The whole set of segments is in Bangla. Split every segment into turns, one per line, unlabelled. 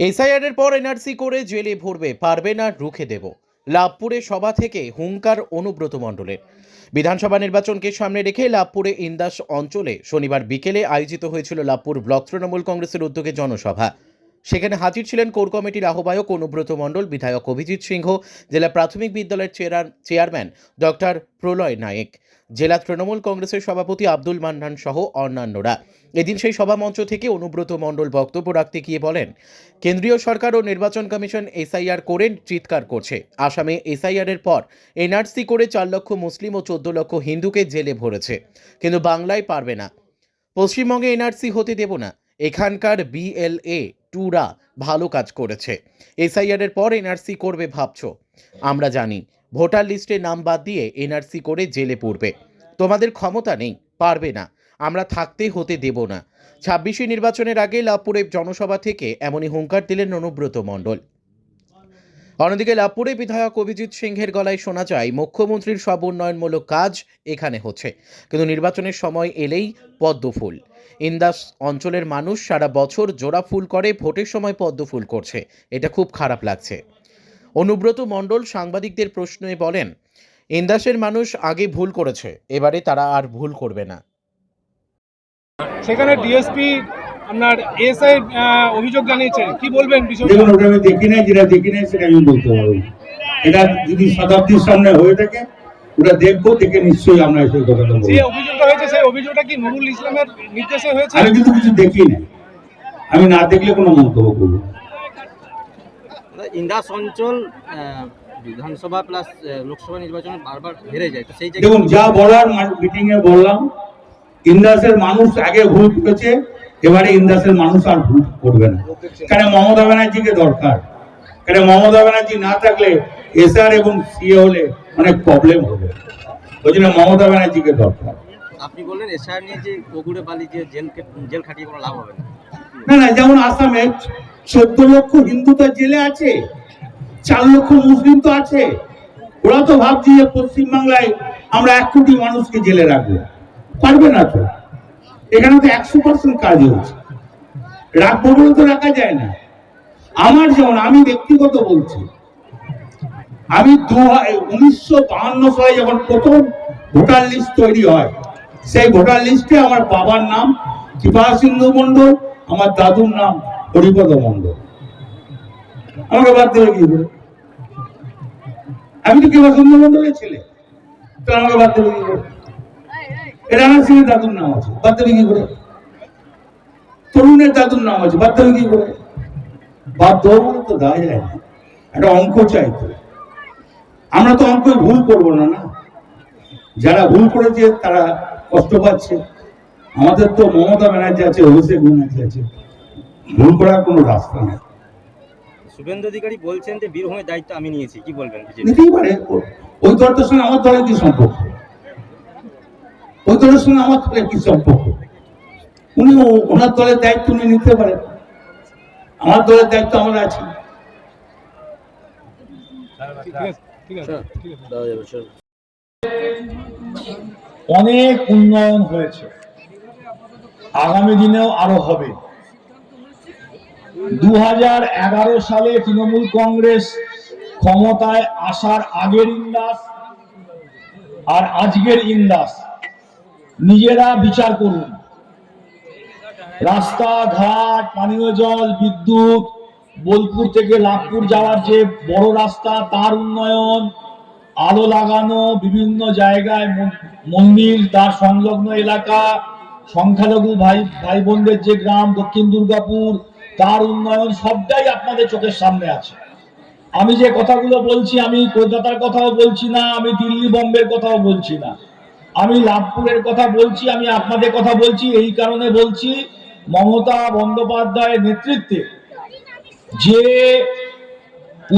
এসআইআরের পর এনআরসি করে জেলে ভরবে, পারবে না রুখে দেব। লাভপুরে সভা থেকে হুঙ্কার অনুব্রত মণ্ডলের। বিধানসভা নির্বাচনকে সামনে রেখে লাভপুরে ইন্দাস অঞ্চলে শনিবার বিকেলে আয়োজিত হয়েছিল লাভপুর ব্লক তৃণমূল কংগ্রেসের উদ্যোগে জনসভা। সেখানে হাজির ছিলেন কোর কমিটির আহ্বায়ক অনুব্রত মণ্ডল, বিধায়ক অভিজিৎ সিংহ, জেলা প্রাথমিক বিদ্যালয়ের চেয়ারম্যান ডক্টর প্রলয় নায়েক, জেলা তৃণমূল কংগ্রেসের সভাপতি আব্দুল মান্নান সহ অন্যান্যরা। এদিন সেই সভামঞ্চ থেকে অনুব্রত মণ্ডল বক্তব্য রাখতে গিয়ে বলেন, কেন্দ্রীয় সরকার ও নির্বাচন কমিশন এসআইআর করে চিৎকার করছে। আসামে এসআইআর এর পর এনআরসি করে 4 লক্ষ মুসলিম ও 14 লক্ষ হিন্দুকে জেলে ভরেছে, কিন্তু বাংলায় পারবে না। পশ্চিমবঙ্গে এনআরসি হতে দেব না। এখানকার বিএলএ টুরা ভালো কাজ করেছে। এসআইআর এর পর এনআরসি করবে ভাবছো। আমরা জানি ভোটার লিস্টে নাম বাদ দিয়ে এনআরসি করে জেলে পড়বে। তোমাদের ক্ষমতা নেই, পারবে না। আমরা থাকতে হতে দেব না। 26 নির্বাচনের আগে লাভপুরে জনসভা থেকে এমনই হুঙ্কার দিলেন অনুব্রত মণ্ডল। অন্যদিকে লাভপুরে বিধায়ক অভিজিৎ সিংহের গলায় শোনা যায়, মুখ্যমন্ত্রীর সব উন্নয়নমূলক কাজ এখানে হচ্ছে, কিন্তু নির্বাচনের সময় এলেই পদ্ম ফুল। ইন্দাস অঞ্চলের মানুষ সারা বছর জোড়া ফুল করে, ভোটের সময় পদ্ম ফুল করছে। এটা খুব খারাপ লাগছে। অনুব্রত মণ্ডল সাংবাদিকদের প্রশ্নে বলেন, ইন্দাসের মানুষ আগে ভুল করেছে, এবারে তারা আর ভুল করবে না।
সেখানে ডিএসপি আপনার এসআই অভিযোগ জানিয়েছেন, কি বলবেন বিষয়টা?
দেখুন, ওটা আমি দেখি নাই, যেটা দেখি নাই সেটা আমি বলতে পারবো। এটা যদি শতাব্দীর সামনে হয়ে থাকে, ওটা দেখবো, দেখে নিশ্চয়ই আমরা সেই কথা বলবো।
যে অভিযোগটা হয়েছে সেই অভিযোগটা কি নুরুল ইসলামের নির্দেশে হয়েছে?
আমি কিন্তু কিছু দেখি নাই, আমি না দেখলে কোনো মন্তব্য করবো।
ইন্দাস অঞ্চল বিধানসভা প্লাস লোকসভা নির্বাচনে বারবার হেরে যায়, তো সেই
দেখুন, যা বলার মিটিং এ বললাম, ইন্দাসের মানুষ আগে ভুল করেছে, এবারে ইন্দাসের মানুষ আর ভুল করবে না। কারণ মমতা ব্যানার্জিকে দরকার। কারণ মমতা ব্যানার্জি না থাকলে এসআর এবং সিএ হলে অনেক প্রবলেম হবে। ওই জন্য মমতা ব্যানার্জিকে দরকার।
আপনি বললেন এসআর নিয়ে যে ওগুড়ে বালি যে জেল খাটিয়ে কোনো লাভ হবে না।
না না, যেমন আসামে 14 লক্ষ হিন্দু তো জেলে আছে, 4 লক্ষ মুসলিম তো আছে। ওরা তো ভাবছে যে পশ্চিমবাংলায় আমরা 1 কোটি মানুষকে জেলে রাখবো, পারবে না তো। এখানে তো 100% কাজ হচ্ছে, রাখবো বলে তো রাখা যায় না। আমার যেমন, আমি ব্যক্তিগত বলছি, আমি 1952 সালে যখন প্রথম ভোটার লিস্ট তৈরি হয়, সেই ভোটার লিস্টে আমার বাবার নাম কৃপা সিন্ধু মণ্ডল, আমার দাদুর নাম হরিপদ মণ্ডল। আমাকে বাদ দেবে কি করে? আমি তো কৃপা সিন্ধু মণ্ডলের ছেলে, তো আমাকে বাদ দেবে কি করে? রানা সিংহের দাদুর নাম আছে, বাদ দেবে কি করে? তরুণের দাদুর নাম আছে, বাদ দেবে কি করে? বাদ দেওয়া বলে তো দেওয়া যায় না, একটা অঙ্ক চাইতো। আমরা তো অঙ্ক ভুল করবো না, না। যারা ভুল করেছে তারা কষ্ট পাচ্ছে। আমাদের তো মমতা ব্যানার্জি আছে, অভিষেক ব্যানার্জি আছে, ভুল করার কোনো রাস্তা নেই।
শুভেন্দু অধিকারী বলছেন যে বীরভূমের দায়িত্ব আমি নিয়েছি, কি বলবেন?
নিতেই পারে। ওই দলটার সঙ্গে আমার দলের কি সম্পর্ক? ওই দলের সঙ্গে আমার দলের কি সম্পর্ক? উনি ওনার দলের দায়িত্ব উনি নিতে পারেন, আমার দলের দায়িত্ব আমরা আছি।
অনেক উন্নয়ন হয়েছে, আগামী দিনেও আরো হবে। 2011 সালে তৃণমূল কংগ্রেস ক্ষমতায় আসার আগের ইন্দাস আর আজকের ইন্দাস নিজেরা বিচার করুন। রাস্তাঘাট, পানীয় জল, বিদ্যুৎ, বোলপুর থেকে লাভপুর যাওয়ার যে বড় রাস্তা তার উন্নয়ন, আলো লাগানো, বিভিন্ন জায়গায় মন্দির, তার সংলগ্ন এলাকা, সংখ্যালঘু ভাই বোনদের যে গ্রাম দক্ষিণ দুর্গাপুর, তার উন্নয়ন, সবটাই আপনাদের চোখের সামনে আছে। আমি যে কথাগুলো বলছি, আমি কলকাতার কথাও বলছি না, আমি দিল্লি বোম্বের কথাও বলছি না, আমি লাভপুরের কথা বলছি, আমি আপনাদের কথা বলছি। এই কারণে বলছি, মমতা বন্দ্যোপাধ্যায়ের নেতৃত্বে যে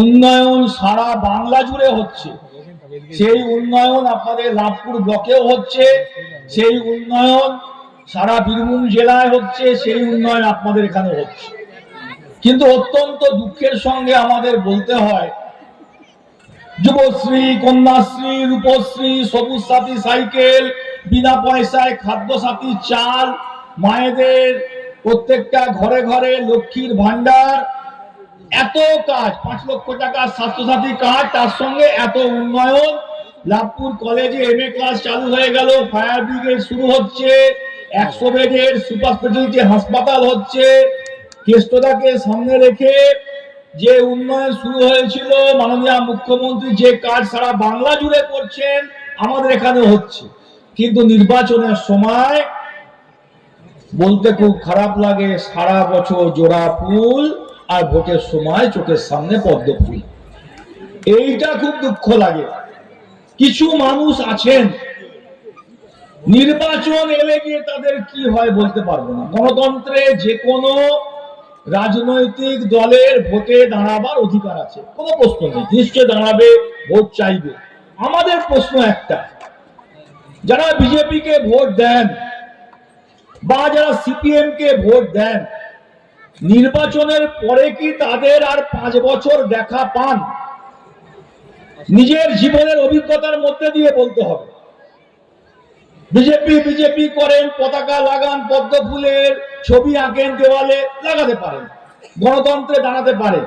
উন্নয়ন সারা বাংলা জুড়ে হচ্ছে, সেই উন্নয়ন আপনাদের লাভপুর ব্লকেও হচ্ছে, সেই উন্নয়ন সারা বীরভূম জেলায় হচ্ছে, সেই উন্নয়ন আপনাদের এখানে হচ্ছে। কিন্তু অত্যন্ত দুঃখের সঙ্গে আমাদের বলতে হয়, যুবশ্রী, কন্যাশ্রী, রূপশ্রী, সবুজ সাথী সাইকেল, বিনা পয়সায় খাদ্য সাথী চাল, মায়েদের প্রত্যেকটা ঘরে ঘরে লক্ষ্মীর ভান্ডার, এত কাজ, 5 লক্ষ টাকার স্বাস্থ্যসাথী কার্ড, তার সঙ্গে এত উন্নয়ন। লাভপুর কলেজে MA ক্লাস চালু হয়ে গেল, ফায়ার ব্রিগেড শুরু হচ্ছে, 100 বেডের সুপার স্পেশালিটি হাসপাতাল হচ্ছে। কেষ্টদাকে সামনে রেখে যে উন্নয়ন শুরু হয়েছিল, মাননীয় মুখ্যমন্ত্রী যে কাজ সারা বাংলা জুড়ে করছেন, আমাদের এখানে হচ্ছে। কিন্তু নির্বাচনের সময় বলতে খুব খারাপ লাগে, সারা বছর জোড়া ফুল আর ভোটের সময় চোখের সামনে পদ্ম ফুল। এইটা খুব দুঃখ লাগে। কিছু মানুষ আছেন নির্বাচন এলে গিয়ে তাদের কি হয় বলতে পারবো না। গণতন্ত্রে যে কোনো রাজনৈতিক দলের ভোটে দাঁড়াবার অধিকার আছে, কোনো প্রশ্ন নেই, নিশ্চয় দাঁড়াবে, ভোট চাইবে। আমাদের প্রশ্ন একটা, যারা বিজেপিকে ভোট দেন বা যারা CPM কে ভোট দেন, নির্বাচনের পরে কি তাদের আর 5 বছর দেখা পান? নিজের জীবনের অভিজ্ঞতার মধ্যে দিয়ে বলতে হবে। বিজেপি করেন, পতাকা লাগান, পদ্ম ফুলের ছবি আঁকেন দেওয়ালে, লাগাতে পারেন, গণতন্ত্রে দাঁড়াতে পারে।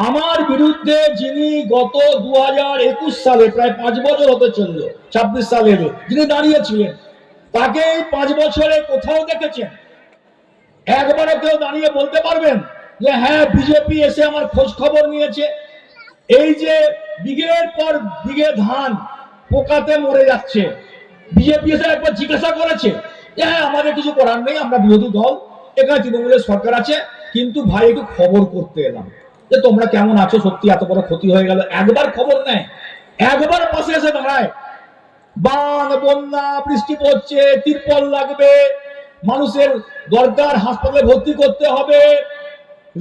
আমার বিরুদ্ধে যিনি গত 2021 সালে, প্রায় 5 বছর হতে চলল, 26 সালে যিনি দাঁড়িয়েছিলেন, তাকে এই 5 বছরে কোথাও দেখেছেন? একবারও কেউ দাঁড়িয়ে বলতে পারবেন যে হ্যাঁ বিজেপি এসে আমার খোঁজ খবর নিয়েছে? এই যে বিঘের পর বিঘে ধান পোকাতে মরে যাচ্ছে, বিজেপি এসে একবার জিজ্ঞাসা করেছে যে হ্যাঁ আমাদের কিছু করার নেই, আমরা বিরোধী দল, এখানে তৃণমূলের সরকার আছে, কিন্তু ভাই একটু খবর করতে এলাম যে তোমরা কেমন আছো, সত্যি এত বড় ক্ষতি হয়ে গেল? একবার খবর নেয়? একবার পাশে এসে দাঁড়ায়? বান, বন্যা, বৃষ্টি পড়ছে, তিরপল লাগবে, মানুষের দরকার, হাসপাতালে ভর্তি করতে হবে,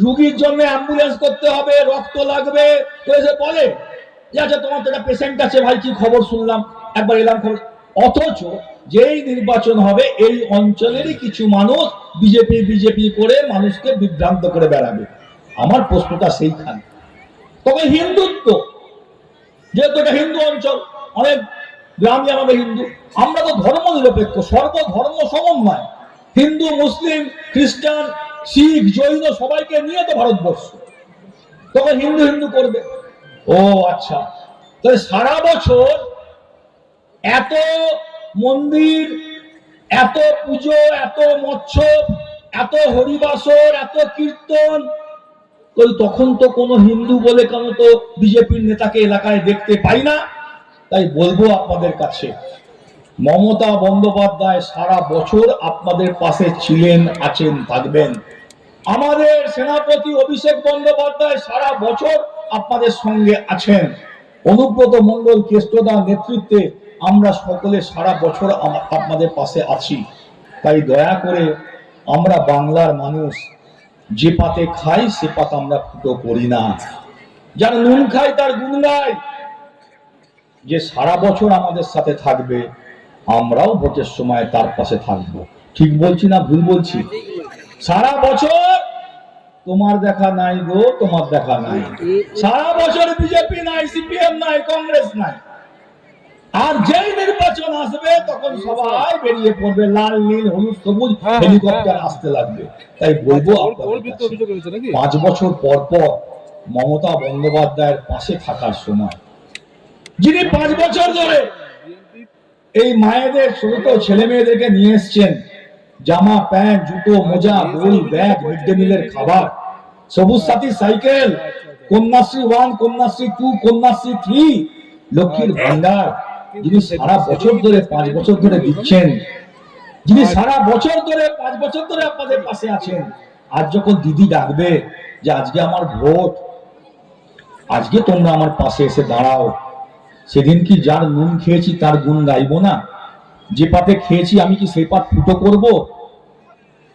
রুগীর জন্য অ্যাম্বুলেন্স করতে হবে, রক্ত লাগবে, তো এসে বলে যে আচ্ছা তোমার তো একটা পেশেন্ট আছে ভাই, কি খবর শুনলাম, একবার এলাম খবর। অথচ যেই নির্বাচন হবে এই অঞ্চলেরই কিছু মানুষ বিজেপি করে মানুষকে বিভ্রান্ত করে বেড়াবে। আমার প্রশ্নটা সেইখানে। তবে হিন্দুত্ব, যেহেতু এটা হিন্দু অঞ্চল, অনেক গ্রামই আমাদের হিন্দু, আমরা তো ধর্ম নিরপেক্ষ, সর্বধর্ম সমন্বয়, হিন্দু, মুসলিম, খ্রিস্টান, শিখ, জৈন সবাইকে নিয়ে তো ভারতবর্ষ, তখন হিন্দু করবে। ও আচ্ছা, তাহলে সারা বছর এত মন্দির, এত পুজো, এত মৎসব, এত হরিবাসর, এত কীর্তন, তখন তো কোনো হিন্দু বলে কেন তো বিজেপির নেতাকে এলাকায় দেখতে পাই না। তাই বলবো আপনাদের কাছে, মমতা বন্দ্যোপাধ্যায় সারা বছর আপনাদের পাশে ছিলেন, আছেন, থাকবেন। আমাদের সেনাপতি অভিষেক বন্দ্যোপাধ্যায় সারা বছর আপনাদের সঙ্গে আছেন। অনুব্রত মণ্ডল, কেষ্টদার নেতৃত্বে আমরা সকলে সারা বছর আপনাদের পাশে আছি। তাই দয়া করে আমরা বাংলার মানুষ, যে পাতে খাই সে পাত আমরা ফুটো করি না। যার নুন খাই তার গুণ গায়। যে সারা বছর আমাদের সাথে থাকবে, আমরাও ভোটের সময় তার পাশে থাকবো। ঠিক বলছি না ভুল বলছি? সারা বছর তোমার দেখা নাই গো, তোমার দেখা নাই, সারা বছর বিজেপি নাই, CPM নাই, কংগ্রেস নাই। আর যেই নির্বাচন আসবে তখন সবাই বেরিয়ে পড়বে, লাল, নীল, হলুদ, সবুজ হেলিকপ্টার আসতে লাগবে। তাই বলবো 5 বছর পর পর মমতা বন্দ্যোপাধ্যায়ের পাশে থাকার সময়, যিনি 5 বছর ধরে এই মায়েদের ছোট ছেলে মেয়েদেরকে নিয়ে এসছেন, জামা, প্যান্ট, জুতো, মোজা, বই, ব্যাগ, মিড ডে মিলের খাবার, সবুজ সাথী সাইকেল, কন্যাশ্রী 1, কন্যাশ্রী 2, কন্যাশ্রী 3, লক্ষ্মীর ভান্ডার, যিনি সারা বছর ধরে 5 বছর ধরে দিচ্ছেন, যিনি সারা বছর ধরে 5 বছর ধরে আপনাদের পাশে আছেন। আজ যখন দিদি ডাকবে যে আজকে আমার ভোট, আজকে তোমরা আমার পাশে এসে দাঁড়াও, সেদিন কি যার নুন খেয়েছি তার গুণ গাইবো না? যে পাতে খেয়েছি আমি কি সেই পাত ফুটো করব?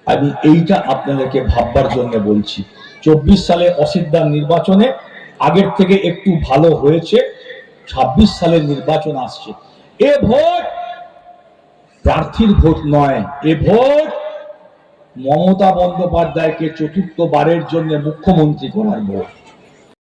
আমি এইটা আপনাদেরকে ভাববার জন্য বলছি। 24 সালে অসিদ্ধার নির্বাচনে আগের থেকে একটু ভালো হয়েছে, 26 সালের নির্বাচন আসছে। এ ভোট প্রার্থীর ভোট নয়, এ ভোট মমতা বন্দ্যোপাধ্যায়কে 4র্থবারের জন্য মুখ্যমন্ত্রী করার ভোট।